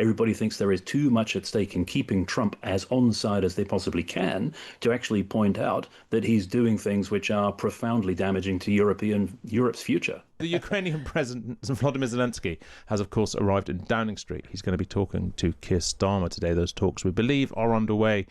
Everybody thinks there is too much at stake in keeping Trump as on side as they possibly can to actually point out that he's doing things which are profoundly damaging to Europe's future. The Ukrainian President Volodymyr Zelensky has, of course, arrived in Downing Street. He's going to be talking to Keir Starmer today. Those talks, we believe, are underway.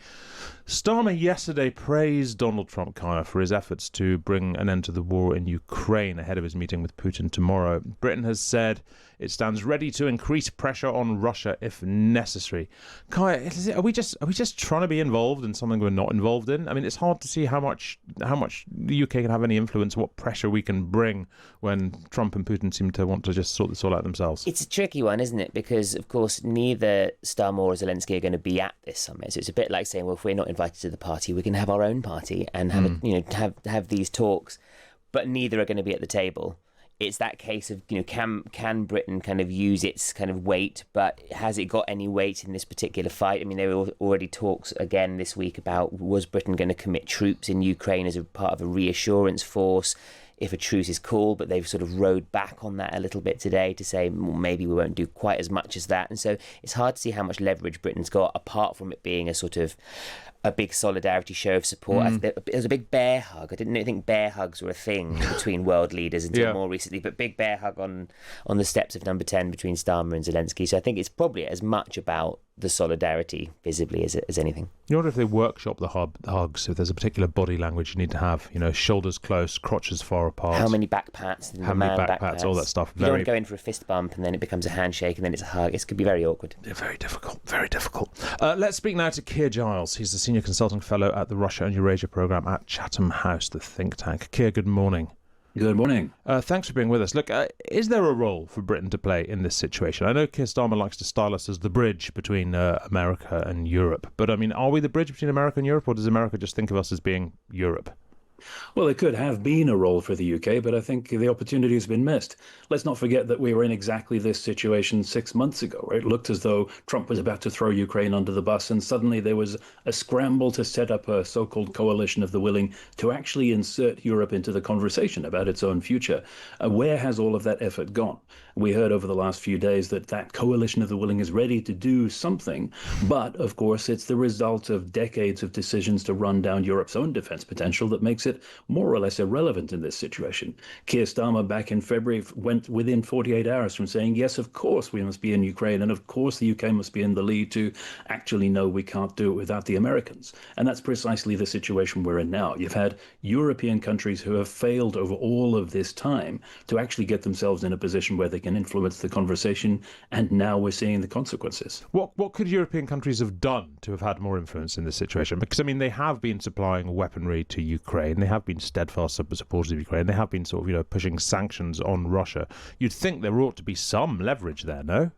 Starmer yesterday praised Donald Trump, Keir, for his efforts to bring an end to the war in Ukraine ahead of his meeting with Putin tomorrow. Britain has said it stands ready to increase pressure on Russia if necessary. Keir, are we just trying to be involved in something we're not involved in? I mean, it's hard to see how much the UK can have any influence, what pressure we can bring when Trump and Putin seem to want to just sort this all out themselves. It's a tricky one, isn't it? Because, of course, neither Starmer or Zelensky are going to be at this summit. So it's a bit like saying, well, if we're not invited to the party, we can have our own party and have these talks, but neither are going to be at the table. It's that case of, can Britain kind of use its kind of weight, but has it got any weight in this particular fight? I mean, there were already talks again this week about, was Britain going to commit troops in Ukraine as a part of a reassurance force if a truce is called, but they've sort of rode back on that a little bit today to say, well, maybe we won't do quite as much as that. And so it's hard to see how much leverage Britain's got, apart from it being a sort of a big solidarity show of support. There was a big bear hug. I didn't think bear hugs were a thing between world leaders until more recently, but big bear hug on the steps of Number 10 between Starmer and Zelensky. So I think it's probably as much about the solidarity visibly as anything. You wonder if they workshop the hugs, if there's a particular body language you need to have, shoulders close, crotches far apart. How many back pats? How many back pats, all that stuff. You don't want to go in for a fist bump and then it becomes a handshake and then it's a hug. It could be very awkward. Yeah, very difficult, very difficult. Let's speak now to Keir Giles. He's the Senior Consulting Fellow at the Russia and Eurasia Programme at Chatham House, the think tank. Keir, good morning. Good morning. Thanks for being with us. Look, is there a role for Britain to play in this situation? I know Keir Starmer likes to style us as the bridge between America and Europe, but I mean, are we the bridge between America and Europe, or does America just think of us as being Europe? Well, it could have been a role for the UK, but I think the opportunity has been missed. Let's not forget that we were in exactly this situation 6 months ago, right? It looked as though Trump was about to throw Ukraine under the bus, and suddenly there was a scramble to set up a so-called coalition of the willing to actually insert Europe into the conversation about its own future. Where has all of that effort gone? We heard over the last few days that coalition of the willing is ready to do something, but of course it's the result of decades of decisions to run down Europe's own defense potential that makes it more or less irrelevant in this situation. Keir Starmer back in February went within 48 hours from saying, yes, of course we must be in Ukraine, and of course the UK must be in the lead, to actually no, we can't do it without the Americans. And that's precisely the situation we're in now. You've had European countries who have failed over all of this time to actually get themselves in a position where they can influence the conversation, and now we're seeing the consequences. What could European countries have done to have had more influence in this situation? Because, I mean, they have been supplying weaponry to Ukraine. They have been steadfast supporters of Ukraine. They have been sort of, pushing sanctions on Russia. You'd think there ought to be some leverage there, no?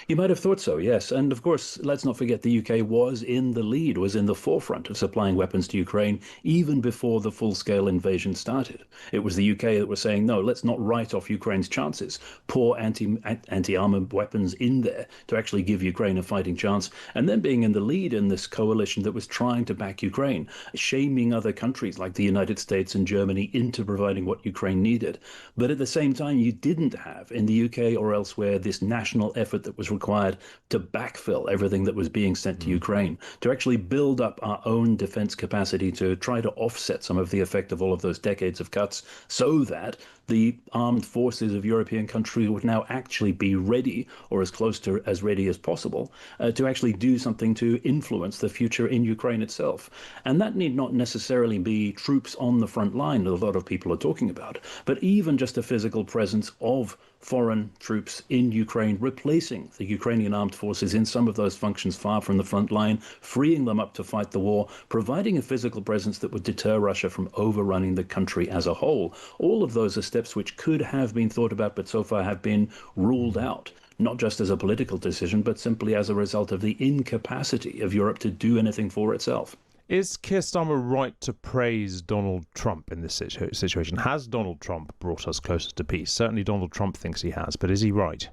You might have thought so, yes. And of course, let's not forget the UK was in the lead, was in the forefront of supplying weapons to Ukraine even before the full-scale invasion started. It was the UK that was saying, no, let's not write off Ukraine's chances. Pour anti-armor weapons in there to actually give Ukraine a fighting chance. And then being in the lead in this coalition that was trying to back Ukraine, shaming other countries like the United States and Germany into providing what Ukraine needed. But at the same time, you didn't have in the UK or elsewhere this national effort that was required to backfill everything that was being sent to Ukraine, to actually build up our own defense capacity to try to offset some of the effect of all of those decades of cuts, so that the armed forces of European countries would now actually be ready, or as close to as ready as possible, to actually do something to influence the future in Ukraine itself. And that need not necessarily be troops on the front line that a lot of people are talking about, but even just a physical presence of foreign troops in Ukraine, replacing the Ukrainian armed forces in some of those functions far from the front line, freeing them up to fight the war, providing a physical presence that would deter Russia from overrunning the country as a whole. All of those are steps which could have been thought about, but so far have been ruled out, not just as a political decision, but simply as a result of the incapacity of Europe to do anything for itself. Is Keir Starmer right to praise Donald Trump in this situation? Has Donald Trump brought us closer to peace? Certainly Donald Trump thinks he has, but is he right?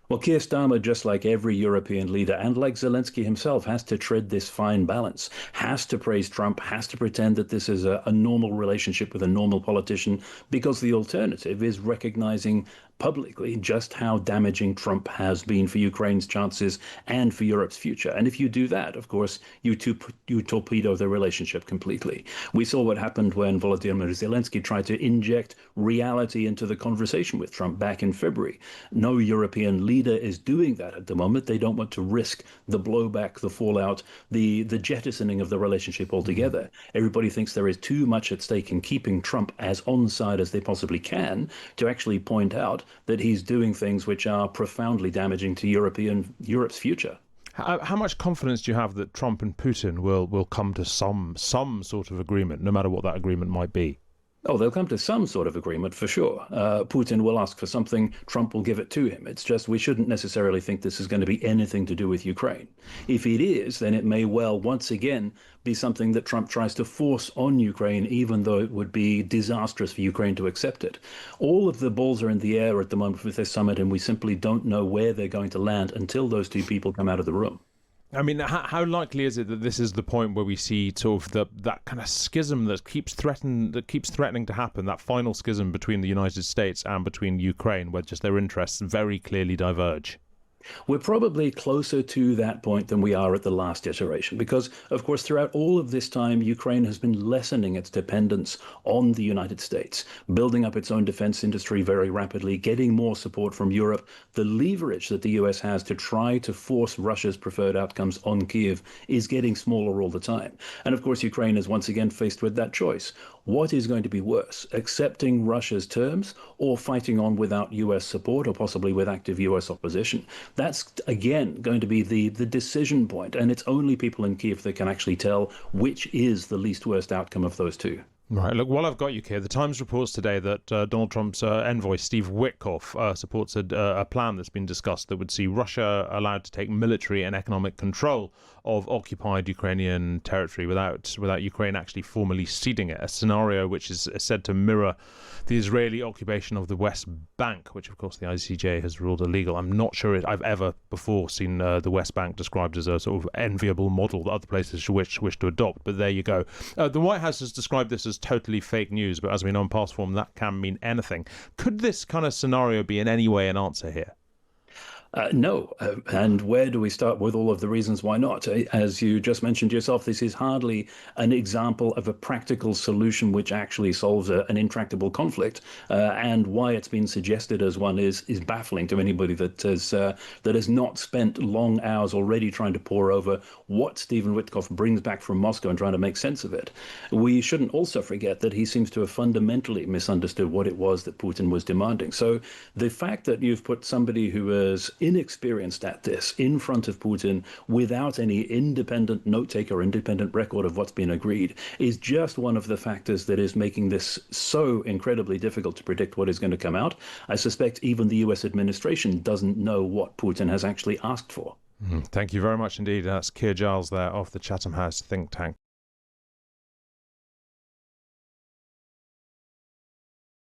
Well, Keir Starmer, just like every European leader, and like Zelensky himself, has to tread this fine balance, has to praise Trump, has to pretend that this is a normal relationship with a normal politician, because the alternative is recognizing publicly just how damaging Trump has been for Ukraine's chances and for Europe's future. And if you do that, of course, you torpedo the relationship completely. We saw what happened when Volodymyr Zelensky tried to inject reality into the conversation with Trump back in February. No European leader is doing that at the moment. They don't want to risk the blowback, the fallout, the jettisoning of the relationship altogether. Everybody thinks there is too much at stake in keeping Trump as on side as they possibly can to actually point out that he's doing things which are profoundly damaging to Europe's future. How much confidence do you have that Trump and Putin will come to some sort of agreement, no matter what that agreement might be? Oh, they'll come to some sort of agreement for sure. Putin will ask for something, Trump will give it to him. It's just we shouldn't necessarily think this is going to be anything to do with Ukraine. If it is, then it may well once again be something that Trump tries to force on Ukraine, even though it would be disastrous for Ukraine to accept it. All of the balls are in the air at the moment with this summit, and we simply don't know where they're going to land until those two people come out of the room. I mean, how likely is it that this is the point where we see sort of that kind of schism that keeps threatening to happen, that final schism between the United States and between Ukraine, where just their interests very clearly diverge? We're probably closer to that point than we are at the last iteration because, of course, throughout all of this time, Ukraine has been lessening its dependence on the United States, building up its own defense industry very rapidly, getting more support from Europe. The leverage that the US has to try to force Russia's preferred outcomes on Kyiv is getting smaller all the time. And, of course, Ukraine is once again faced with that choice. What is going to be worse, accepting Russia's terms or fighting on without US support or possibly with active US opposition? That's, again, going to be the decision point, and it's only people in Kyiv that can actually tell which is the least worst outcome of those two. Right. Look, while I've got you, Keir, the Times reports today that Donald Trump's envoy, Steve Witkoff, supports a plan that's been discussed that would see Russia allowed to take military and economic control of occupied Ukrainian territory without Ukraine actually formally ceding it, a scenario which is said to mirror the Israeli occupation of the West Bank, which, of course, the ICJ has ruled illegal. I'm not sure I've ever before seen the West Bank described as a sort of enviable model that other places wish to adopt, but there you go. The White House has described this as totally fake news, but as we know in past form, that can mean anything. Could this kind of scenario be in any way an answer here? No. And where do we start with all of the reasons why not? As you just mentioned yourself, this is hardly an example of a practical solution which actually solves an intractable conflict. And why it's been suggested as one is baffling to anybody that has not spent long hours already trying to pore over what Stephen Witkoff brings back from Moscow and trying to make sense of it. We shouldn't also forget that he seems to have fundamentally misunderstood what it was that Putin was demanding. So the fact that you've put somebody who is inexperienced at this in front of Putin without any independent note-taker, independent record of what's been agreed is just one of the factors that is making this so incredibly difficult to predict what is going to come out. I suspect even the US administration doesn't know what Putin has actually asked for. Thank you very much indeed. That's Keir Giles there of the Chatham House think tank.